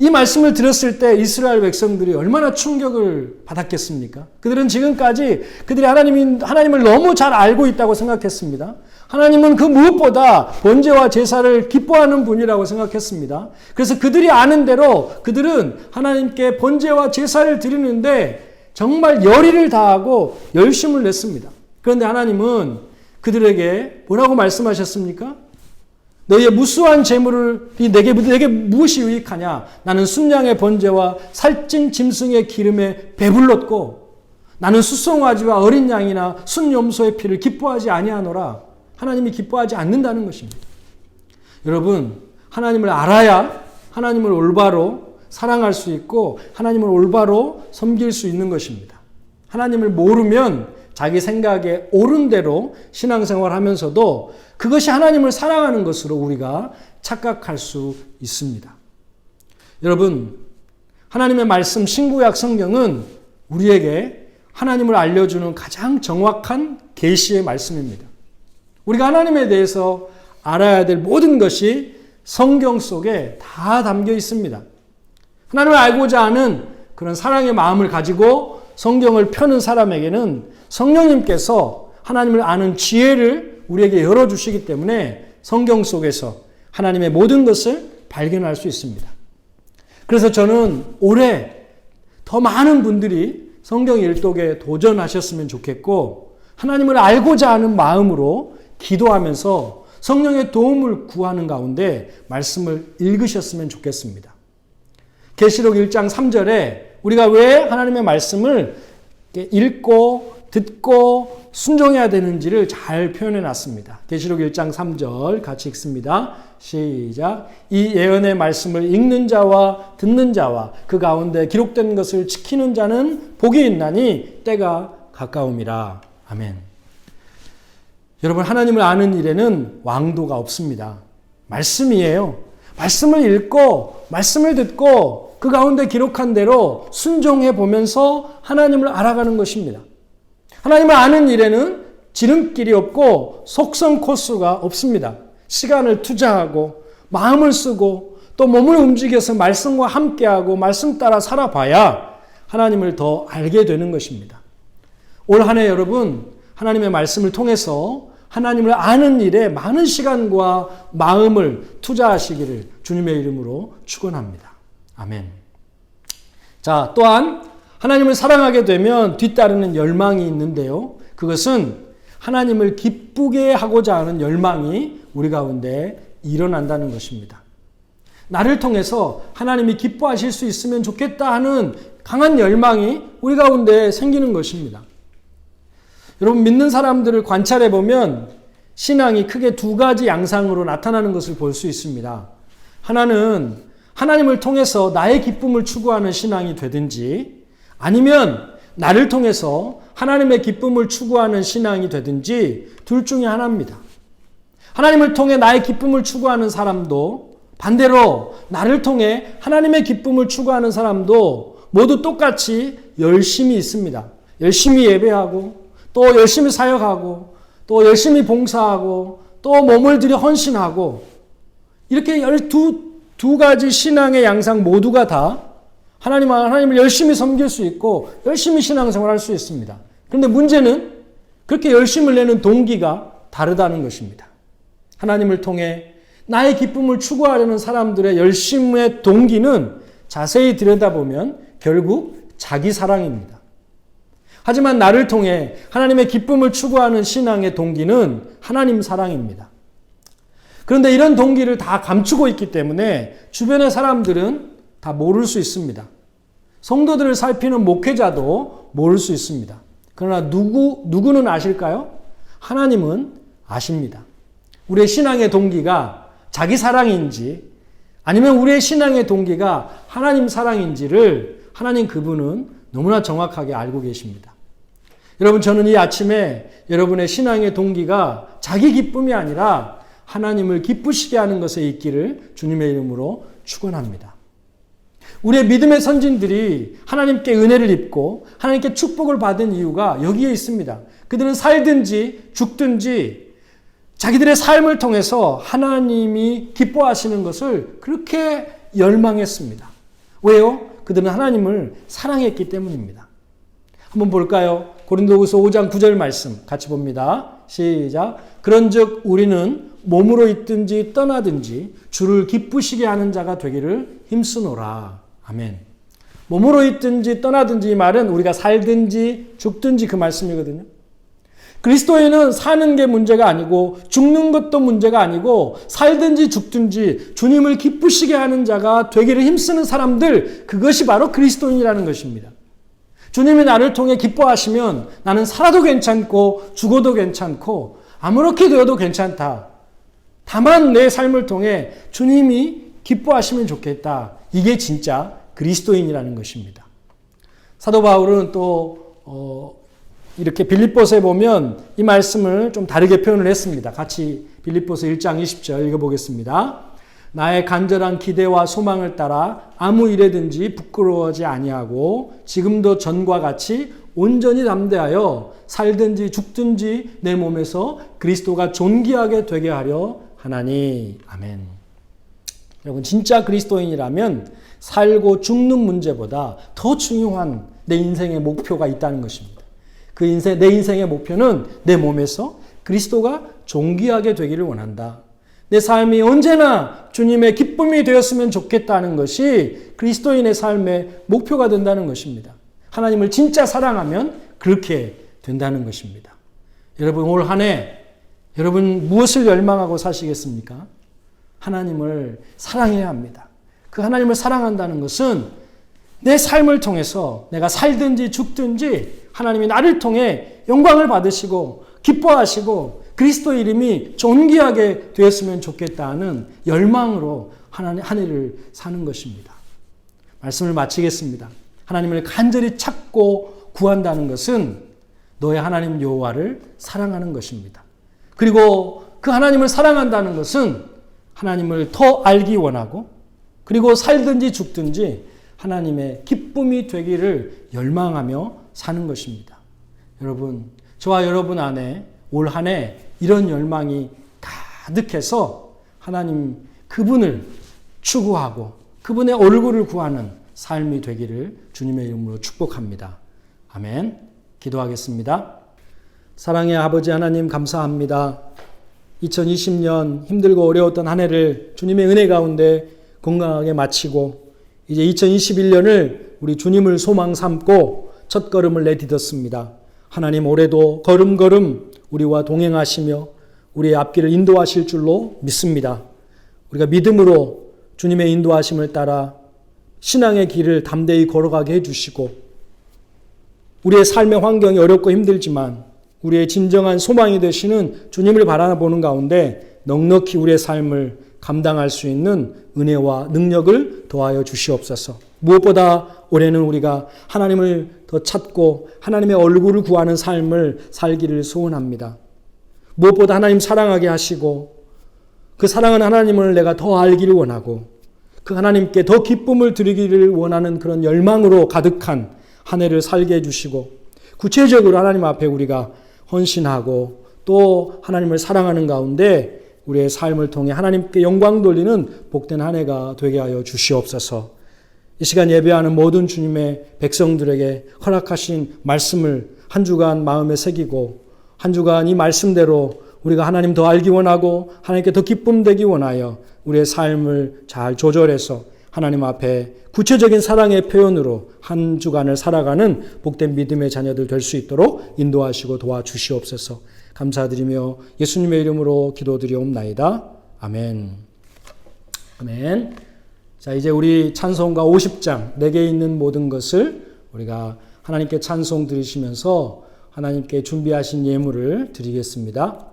Speaker 1: 이 말씀을 들었을 때 이스라엘 백성들이 얼마나 충격을 받았겠습니까? 그들은 지금까지 그들이 하나님을 너무 잘 알고 있다고 생각했습니다. 하나님은 그 무엇보다 번제와 제사를 기뻐하는 분이라고 생각했습니다. 그래서 그들이 아는 대로 그들은 하나님께 번제와 제사를 드리는데 정말 열의를 다하고 열심을 냈습니다. 그런데 하나님은 그들에게 뭐라고 말씀하셨습니까? 너희의 무수한 재물을 내게 무엇이 유익하냐? 나는 순양의 번제와 살찐 짐승의 기름에 배불렀고 나는 숫송아지와 어린 양이나 순염소의 피를 기뻐하지 아니하노라. 하나님이 기뻐하지 않는다는 것입니다. 여러분, 하나님을 알아야 하나님을 올바로 사랑할 수 있고 하나님을 올바로 섬길 수 있는 것입니다. 하나님을 모르면 자기 생각에 옳은 대로 신앙생활을 하면서도 그것이 하나님을 사랑하는 것으로 우리가 착각할 수 있습니다. 여러분, 하나님의 말씀 신구약 성경은 우리에게 하나님을 알려주는 가장 정확한 계시의 말씀입니다. 우리가 하나님에 대해서 알아야 될 모든 것이 성경 속에 다 담겨 있습니다. 하나님을 알고자 하는 그런 사랑의 마음을 가지고 성경을 펴는 사람에게는 성령님께서 하나님을 아는 지혜를 우리에게 열어주시기 때문에 성경 속에서 하나님의 모든 것을 발견할 수 있습니다. 그래서 저는 올해 더 많은 분들이 성경 일독에 도전하셨으면 좋겠고 하나님을 알고자 하는 마음으로 기도하면서 성령의 도움을 구하는 가운데 말씀을 읽으셨으면 좋겠습니다. 계시록 1장 3절에 우리가 왜 하나님의 말씀을 읽고 듣고 순종해야 되는지를 잘 표현해 놨습니다. 계시록 1장 3절 같이 읽습니다. 시작. 이 예언의 말씀을 읽는 자와 듣는 자와 그 가운데 기록된 것을 지키는 자는 복이 있나니 때가 가까움이라. 아멘. 여러분, 하나님을 아는 일에는 왕도가 없습니다. 말씀이에요. 말씀을 읽고 말씀을 듣고 그 가운데 기록한 대로 순종해 보면서 하나님을 알아가는 것입니다. 하나님을 아는 일에는 지름길이 없고 속성 코스가 없습니다. 시간을 투자하고 마음을 쓰고 또 몸을 움직여서 말씀과 함께하고 말씀 따라 살아봐야 하나님을 더 알게 되는 것입니다. 올 한 해 여러분, 하나님의 말씀을 통해서 하나님을 아는 일에 많은 시간과 마음을 투자하시기를 주님의 이름으로 축원합니다. 아멘. 자, 또한 하나님을 사랑하게 되면 뒤따르는 열망이 있는데요. 그것은 하나님을 기쁘게 하고자 하는 열망이 우리 가운데 일어난다는 것입니다. 나를 통해서 하나님이 기뻐하실 수 있으면 좋겠다 하는 강한 열망이 우리 가운데 생기는 것입니다. 여러분, 믿는 사람들을 관찰해 보면 신앙이 크게 두 가지 양상으로 나타나는 것을 볼 수 있습니다. 하나는 하나님을 통해서 나의 기쁨을 추구하는 신앙이 되든지 아니면 나를 통해서 하나님의 기쁨을 추구하는 신앙이 되든지 둘 중에 하나입니다. 하나님을 통해 나의 기쁨을 추구하는 사람도 반대로 나를 통해 하나님의 기쁨을 추구하는 사람도 모두 똑같이 열심히 있습니다. 열심히 예배하고 또 열심히 사역하고 또 열심히 봉사하고 또 몸을 들여 헌신하고 이렇게 두 가지 신앙의 양상 모두가 다 하나님을 열심히 섬길 수 있고 열심히 신앙생활할 수 있습니다. 그런데 문제는 그렇게 열심을 내는 동기가 다르다는 것입니다. 하나님을 통해 나의 기쁨을 추구하려는 사람들의 열심의 동기는 자세히 들여다보면 결국 자기 사랑입니다. 하지만 나를 통해 하나님의 기쁨을 추구하는 신앙의 동기는 하나님 사랑입니다. 그런데 이런 동기를 다 감추고 있기 때문에 주변의 사람들은 다 모를 수 있습니다. 성도들을 살피는 목회자도 모를 수 있습니다. 그러나 누구는 아실까요? 하나님은 아십니다. 우리의 신앙의 동기가 자기 사랑인지 아니면 우리의 신앙의 동기가 하나님 사랑인지를 하나님 그분은 너무나 정확하게 알고 계십니다. 여러분, 저는 이 아침에 여러분의 신앙의 동기가 자기 기쁨이 아니라 하나님을 기쁘시게 하는 것에 있기를 주님의 이름으로 축원합니다. 우리의 믿음의 선진들이 하나님께 은혜를 입고 하나님께 축복을 받은 이유가 여기에 있습니다. 그들은 살든지 죽든지 자기들의 삶을 통해서 하나님이 기뻐하시는 것을 그렇게 열망했습니다. 왜요? 그들은 하나님을 사랑했기 때문입니다. 한번 볼까요? 고린도후서 5장 9절 말씀 같이 봅니다. 시작. 그런즉 우리는 몸으로 있든지 떠나든지 주를 기쁘시게 하는 자가 되기를 힘쓰노라. 아멘. 몸으로 있든지 떠나든지 이 말은 우리가 살든지 죽든지 그 말씀이거든요. 그리스도인은 사는 게 문제가 아니고 죽는 것도 문제가 아니고 살든지 죽든지 주님을 기쁘시게 하는 자가 되기를 힘쓰는 사람들, 그것이 바로 그리스도인이라는 것입니다. 주님이 나를 통해 기뻐하시면 나는 살아도 괜찮고 죽어도 괜찮고 아무렇게 되어도 괜찮다. 다만 내 삶을 통해 주님이 기뻐하시면 좋겠다. 이게 진짜 그리스도인이라는 것입니다. 사도 바울은 또 이렇게 빌립보서에 보면 이 말씀을 좀 다르게 표현을 했습니다. 같이 빌립보서 1장 20절 읽어보겠습니다. 나의 간절한 기대와 소망을 따라 아무 일에든지 부끄러워하지 아니하고 지금도 전과 같이 온전히 담대하여 살든지 죽든지 내 몸에서 그리스도가 존귀하게 되게 하려 하나니. 아멘. 여러분, 진짜 그리스도인이라면 살고 죽는 문제보다 더 중요한 내 인생의 목표가 있다는 것입니다. 내 인생의 목표는 내 몸에서 그리스도가 존귀하게 되기를 원한다. 내 삶이 언제나 주님의 기쁨이 되었으면 좋겠다는 것이 그리스도인의 삶의 목표가 된다는 것입니다. 하나님을 진짜 사랑하면 그렇게 된다는 것입니다. 여러분, 올 한 해 여러분 무엇을 열망하고 사시겠습니까? 하나님을 사랑해야 합니다. 그 하나님을 사랑한다는 것은 내 삶을 통해서 내가 살든지 죽든지 하나님이 나를 통해 영광을 받으시고 기뻐하시고 그리스도 이름이 존귀하게 되었으면 좋겠다는 열망으로 한 해를 사는 것입니다. 말씀을 마치겠습니다. 하나님을 간절히 찾고 구한다는 것은 너의 하나님 여호와를 사랑하는 것입니다. 그리고 그 하나님을 사랑한다는 것은 하나님을 더 알기 원하고 그리고 살든지 죽든지 하나님의 기쁨이 되기를 열망하며 사는 것입니다. 여러분, 저와 여러분 안에 올 한 해 이런 열망이 가득해서 하나님 그분을 추구하고 그분의 얼굴을 구하는 삶이 되기를 주님의 이름으로 축복합니다. 아멘. 기도하겠습니다. 사랑의 아버지 하나님, 감사합니다. 2020년 힘들고 어려웠던 한 해를 주님의 은혜 가운데 건강하게 마치고 이제 2021년을 우리 주님을 소망 삼고 첫 걸음을 내딛었습니다. 하나님, 올해도 걸음걸음 우리와 동행하시며 우리의 앞길을 인도하실 줄로 믿습니다. 우리가 믿음으로 주님의 인도하심을 따라 신앙의 길을 담대히 걸어가게 해주시고 우리의 삶의 환경이 어렵고 힘들지만 우리의 진정한 소망이 되시는 주님을 바라보는 가운데 넉넉히 우리의 삶을 감당할 수 있는 은혜와 능력을 더하여 주시옵소서. 무엇보다 올해는 우리가 하나님을 더 찾고 하나님의 얼굴을 구하는 삶을 살기를 소원합니다. 무엇보다 하나님 사랑하게 하시고 그 사랑하는 하나님을 내가 더 알기를 원하고 그 하나님께 더 기쁨을 드리기를 원하는 그런 열망으로 가득한 한 해를 살게 해주시고 구체적으로 하나님 앞에 우리가 헌신하고 또 하나님을 사랑하는 가운데 우리의 삶을 통해 하나님께 영광 돌리는 복된 한 해가 되게 하여 주시옵소서. 이 시간 예배하는 모든 주님의 백성들에게 허락하신 말씀을 한 주간 마음에 새기고 한 주간 이 말씀대로 우리가 하나님 더 알기 원하고 하나님께 더 기쁨 되기 원하여 우리의 삶을 잘 조절해서 하나님 앞에 구체적인 사랑의 표현으로 한 주간을 살아가는 복된 믿음의 자녀들 될 수 있도록 인도하시고 도와주시옵소서. 감사드리며 예수님의 이름으로 기도드리옵나이다. 아멘. 아멘. 자, 이제 우리 찬송가 50장 내게 있는 모든 것을 우리가 하나님께 찬송 드리시면서 하나님께 준비하신 예물을 드리겠습니다.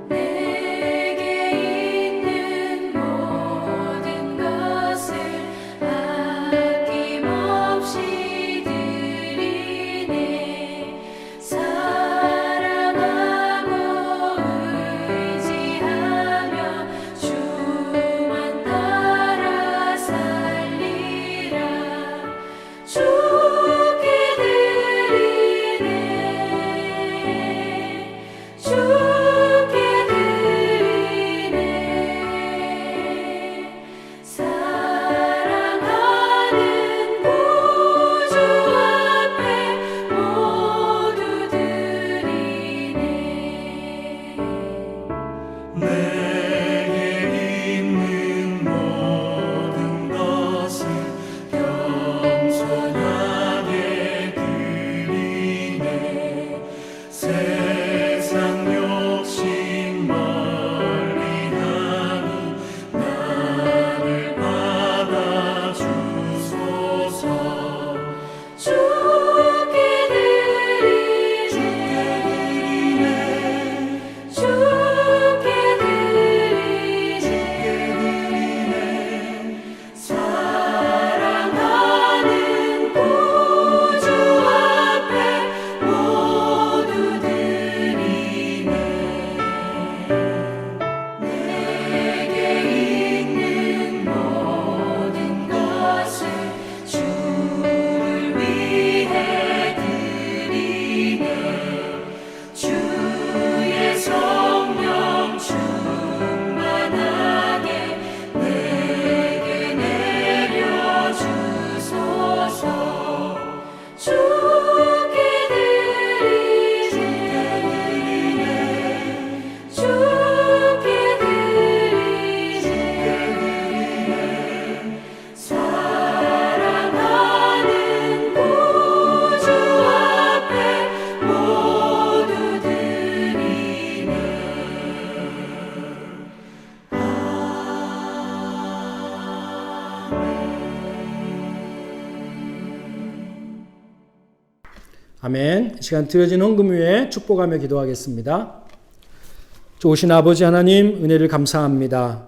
Speaker 3: 내게 있는 모든 것을
Speaker 1: 아멘. 이 시간 드려진 헌금 위에 축복하며 기도하겠습니다. 좋으신 아버지 하나님, 은혜를 감사합니다.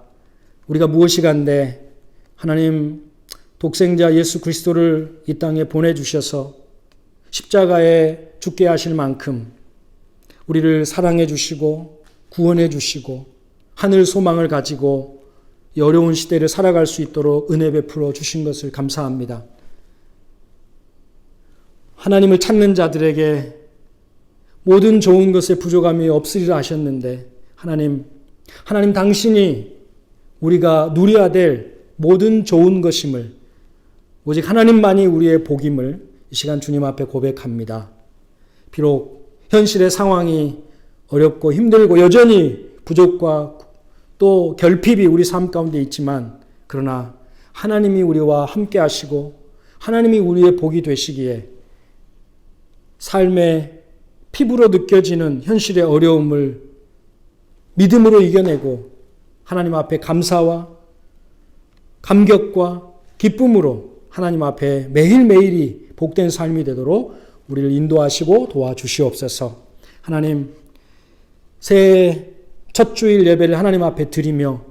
Speaker 1: 우리가 무엇이 간데 하나님 독생자 예수 그리스도를 이 땅에 보내주셔서 십자가에 죽게 하실 만큼 우리를 사랑해 주시고 구원해 주시고 하늘 소망을 가지고 이 어려운 시대를 살아갈 수 있도록 은혜 베풀어 주신 것을 감사합니다. 하나님을 찾는 자들에게 모든 좋은 것에 부족함이 없으리라 하셨는데 하나님 당신이 우리가 누려야 될 모든 좋은 것임을 오직 하나님만이 우리의 복임을 이 시간 주님 앞에 고백합니다. 비록 현실의 상황이 어렵고 힘들고 여전히 부족과 또 결핍이 우리 삶 가운데 있지만 그러나 하나님이 우리와 함께 하시고 하나님이 우리의 복이 되시기에 삶의 피부로 느껴지는 현실의 어려움을 믿음으로 이겨내고 하나님 앞에 감사와 감격과 기쁨으로 하나님 앞에 매일매일이 복된 삶이 되도록 우리를 인도하시고 도와주시옵소서. 하나님, 새해 첫 주일 예배를 하나님 앞에 드리며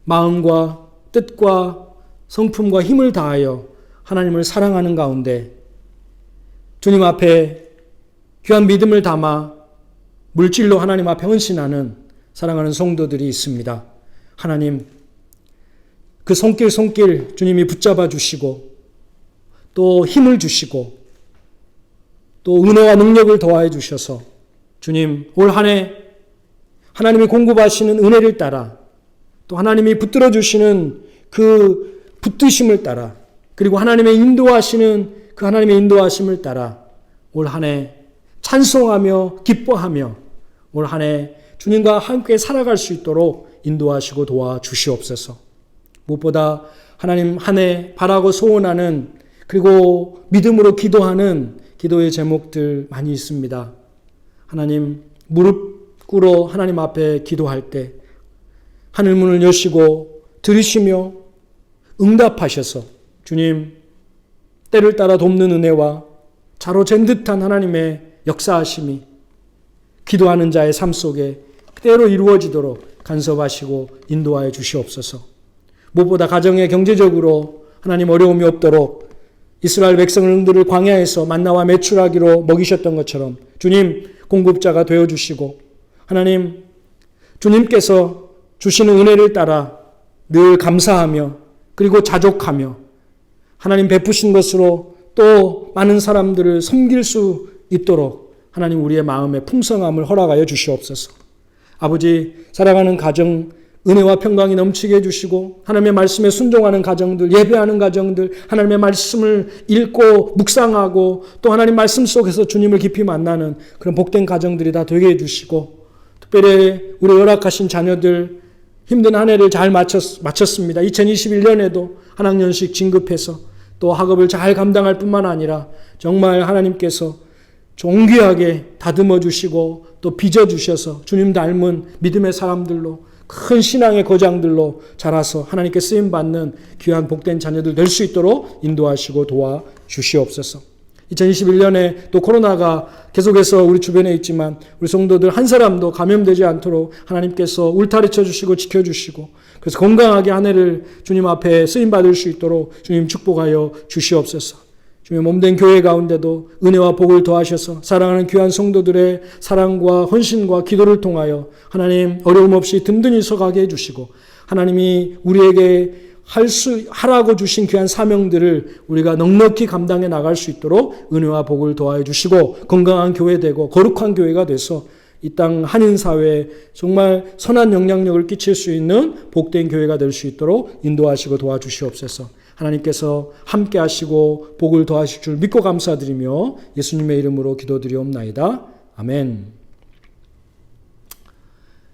Speaker 1: 마음과 뜻과 성품과 힘을 다하여 하나님을 사랑하는 가운데 주님 앞에 귀한 믿음을 담아 물질로 하나님 앞에 헌신하는 사랑하는 성도들이 있습니다. 하나님, 그 손길 주님이 붙잡아 주시고 또 힘을 주시고 또 은혜와 능력을 더하여 주셔서 주님 올 한 해 하나님이 공급하시는 은혜를 따라 또 하나님이 붙들어 주시는 그 붙드심을 따라 그리고 하나님의 인도하시는 그 하나님의 인도하심을 따라 올 한 해 찬송하며 기뻐하며 올 한 해 주님과 함께 살아갈 수 있도록 인도하시고 도와주시옵소서. 무엇보다 하나님 한 해 바라고 소원하는 그리고 믿음으로 기도하는 기도의 제목들 많이 있습니다. 하나님 무릎 꿇어 하나님 앞에 기도할 때 하늘 문을 여시고 들으시며 응답하셔서 주님 때를 따라 돕는 은혜와 자로 잰 듯한 하나님의 역사하심이 기도하는 자의 삶 속에 그대로 이루어지도록 간섭하시고 인도하여 주시옵소서. 무엇보다 가정에 경제적으로 하나님 어려움이 없도록 이스라엘 백성들을 광야에서 만나와 메추라기로 먹이셨던 것처럼 주님 공급자가 되어주시고 하나님 주님께서 주시는 은혜를 따라 늘 감사하며 그리고 자족하며 하나님 베푸신 것으로 또 많은 사람들을 섬길 수 있도록 하나님 우리의 마음에 풍성함을 허락하여 주시옵소서. 아버지 사랑하는 가정 은혜와 평강이 넘치게 해주시고 하나님의 말씀에 순종하는 가정들, 예배하는 가정들, 하나님의 말씀을 읽고 묵상하고 또 하나님 말씀 속에서 주님을 깊이 만나는 그런 복된 가정들이 다 되게 해주시고 특별히 우리 열악하신 자녀들 힘든 한 해를 잘 마쳤습니다. 2021년에도 한 학년씩 진급해서 또 학업을 잘 감당할 뿐만 아니라 정말 하나님께서 존귀하게 다듬어 주시고 또 빚어 주셔서 주님 닮은 믿음의 사람들로 큰 신앙의 거장들로 자라서 하나님께 쓰임받는 귀한 복된 자녀들 될 수 있도록 인도하시고 도와주시옵소서. 2021년에 또 코로나가 계속해서 우리 주변에 있지만 우리 성도들 한 사람도 감염되지 않도록 하나님께서 울타리쳐 주시고 지켜주시고 그래서 건강하게 한 해를 주님 앞에 쓰임받을 수 있도록 주님 축복하여 주시옵소서. 주님의 몸된 교회 가운데도 은혜와 복을 더하셔서 사랑하는 귀한 성도들의 사랑과 헌신과 기도를 통하여 하나님 어려움 없이 든든히 서가게 해주시고 하나님이 우리에게 하라고 주신 귀한 사명들을 우리가 넉넉히 감당해 나갈 수 있도록 은혜와 복을 더하여 주시고 건강한 교회 되고 거룩한 교회가 돼서 이 땅 한인사회에 정말 선한 영향력을 끼칠 수 있는 복된 교회가 될 수 있도록 인도하시고 도와주시옵소서. 하나님께서 함께 하시고 복을 더하실 줄 믿고 감사드리며 예수님의 이름으로 기도드리옵나이다. 아멘.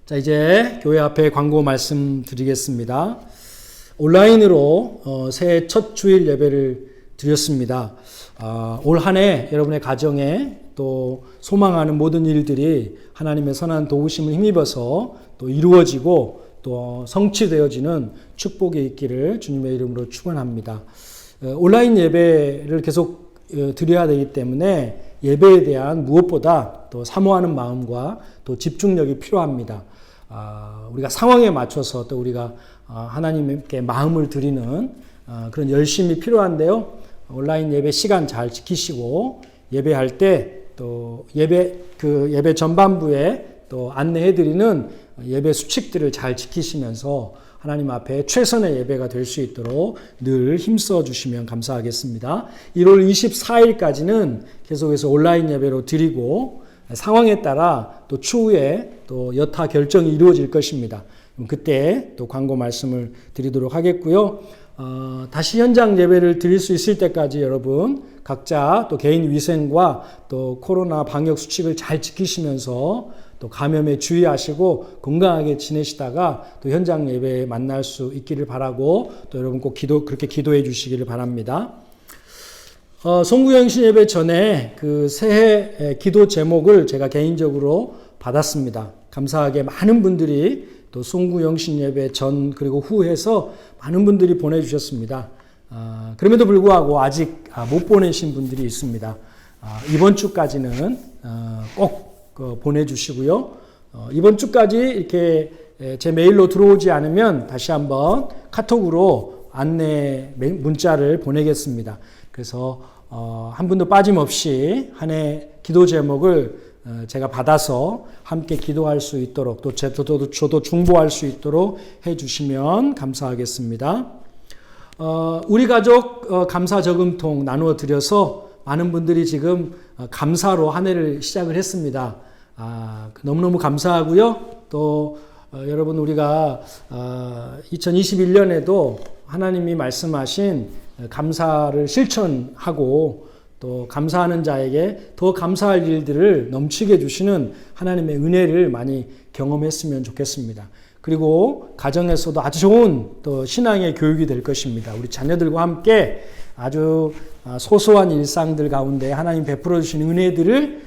Speaker 1: 자, 이제 교회 앞에 광고 말씀드리겠습니다. 온라인으로 새해 첫 주일 예배를 드렸습니다. 올 한 해 여러분의 가정에 또 소망하는 모든 일들이 하나님의 선한 도우심을 힘입어서 또 이루어지고 또 성취되어지는 축복이 있기를 주님의 이름으로 축원합니다. 온라인 예배를 계속 드려야 되기 때문에 예배에 대한 무엇보다 또 사모하는 마음과 또 집중력이 필요합니다. 우리가 상황에 맞춰서 또 우리가 하나님께 마음을 드리는 그런 열심이 필요한데요. 온라인 예배 시간 잘 지키시고 예배할 때 또 예배 전반부에 또 안내해드리는 예배 수칙들을 잘 지키시면서 하나님 앞에 최선의 예배가 될 수 있도록 늘 힘써 주시면 감사하겠습니다. 1월 24일까지는 계속해서 온라인 예배로 드리고 상황에 따라 또 추후에 또 여타 결정이 이루어질 것입니다. 그때 또 광고 말씀을 드리도록 하겠고요. 다시 현장 예배를 드릴 수 있을 때까지 여러분 각자 또 개인 위생과 또 코로나 방역 수칙을 잘 지키시면서 또 감염에 주의하시고 건강하게 지내시다가 또 현장 예배에 만날 수 있기를 바라고 또 여러분 꼭 그렇게 기도해 주시기를 바랍니다. 송구영신 예배 전에 그 새해 기도 제목을 제가 개인적으로 받았습니다. 감사하게 많은 분들이 또 송구영신 예배 전 그리고 후해서 많은 분들이 보내주셨습니다. 그럼에도 불구하고 아직 못 보내신 분들이 있습니다. 이번 주까지는 꼭 보내주시고요. 이번 주까지 이렇게 제 메일로 들어오지 않으면 다시 한번 카톡으로 안내 문자를 보내겠습니다. 그래서 한 분도 빠짐없이 한 해 기도 제목을 제가 받아서 함께 기도할 수 있도록 또 저도 중보할 수 있도록 해주시면 감사하겠습니다. 우리 가족 감사 저금통 나누어 드려서 많은 분들이 지금 감사로 한 해를 시작을 했습니다. 너무너무 감사하고요. 또 여러분 우리가 2021년에도 하나님이 말씀하신 감사를 실천하고 또 감사하는 자에게 더 감사할 일들을 넘치게 주시는 하나님의 은혜를 많이 경험했으면 좋겠습니다. 그리고 가정에서도 아주 좋은 또 신앙의 교육이 될 것입니다. 우리 자녀들과 함께 아주 소소한 일상들 가운데 하나님 베풀어 주신 은혜들을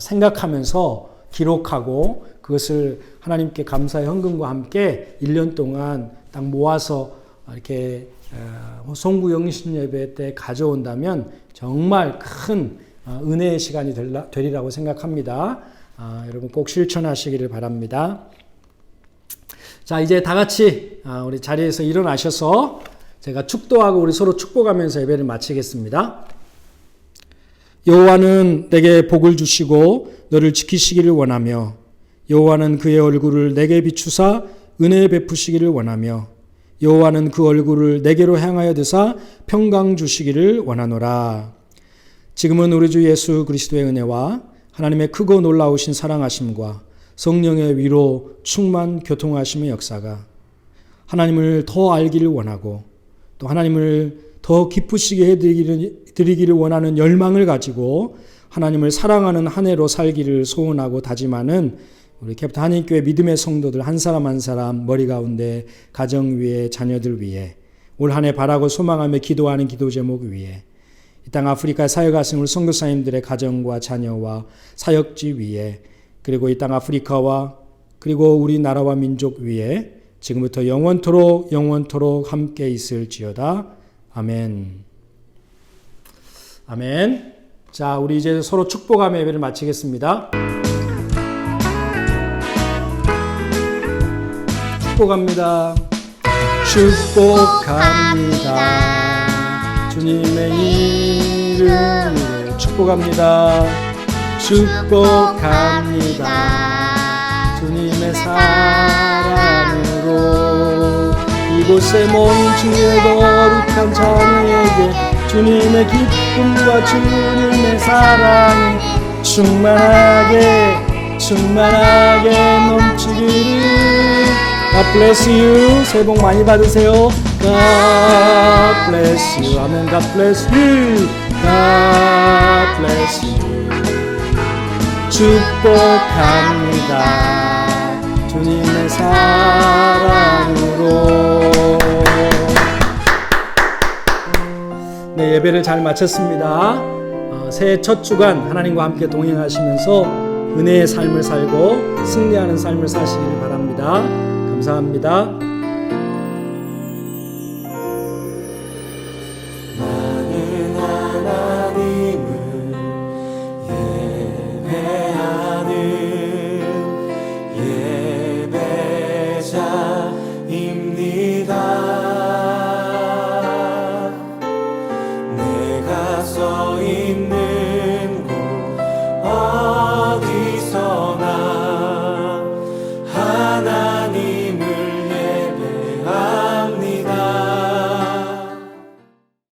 Speaker 1: 생각하면서 기록하고 그것을 하나님께 감사의 헌금과 함께 1년 동안 딱 모아서 이렇게 송구영신 예배 때 가져온다면 정말 큰 은혜의 시간이 되리라고 생각합니다. 여러분 꼭 실천하시기를 바랍니다. 자, 이제 다 같이 우리 자리에서 일어나셔서 제가 축도하고 우리 서로 축복하면서 예배를 마치겠습니다. 여호와는 내게 복을 주시고 너를 지키시기를 원하며 여호와는 그의 얼굴을 내게 비추사 은혜 베푸시기를 원하며 여호와는 그 얼굴을 내게로 향하여 드사 평강 주시기를 원하노라. 지금은 우리 주 예수 그리스도의 은혜와 하나님의 크고 놀라우신 사랑하심과 성령의 위로 충만 교통하심의 역사가 하나님을 더 알기를 원하고 또 하나님을 더 기쁘시게 해드리기를 원하는 열망을 가지고 하나님을 사랑하는 한 해로 살기를 소원하고 다짐하는 우리 캡틴 한인교회 믿음의 성도들 한 사람 한 사람 머리 가운데 가정 위에 자녀들 위에 올 한 해 바라고 소망하며 기도하는 기도 제목 위에 이 땅 아프리카 사역하신 우리 선교사님들의 가정과 자녀와 사역지 위에 그리고 이 땅 아프리카와 그리고 우리나라와 민족 위에 지금부터 영원토록 함께 있을지어다. 아멘. 아멘. 자, 우리 이제 서로 축복하며 예배를 마치겠습니다. 축복합니다. 축복합니다. 주님의 이름으로 축복합니다. 축복합니다. 주님의 사랑으로 이곳에 모인 주의 거룩한 자녀에게 주님의 기쁨과 주님의 사랑이 충만하게 넘치기를. God bless you. 새해 복 많이 받으세요. God bless you. 아멘. God bless you. God bless you. 축복합니다. 주님의 사랑으로. 네, 예배를 잘 마쳤습니다. 새해 첫 주간 하나님과 함께 동행하시면서 은혜의 삶을 살고 승리하는 삶을 사시기를 바랍니다. 감사합니다.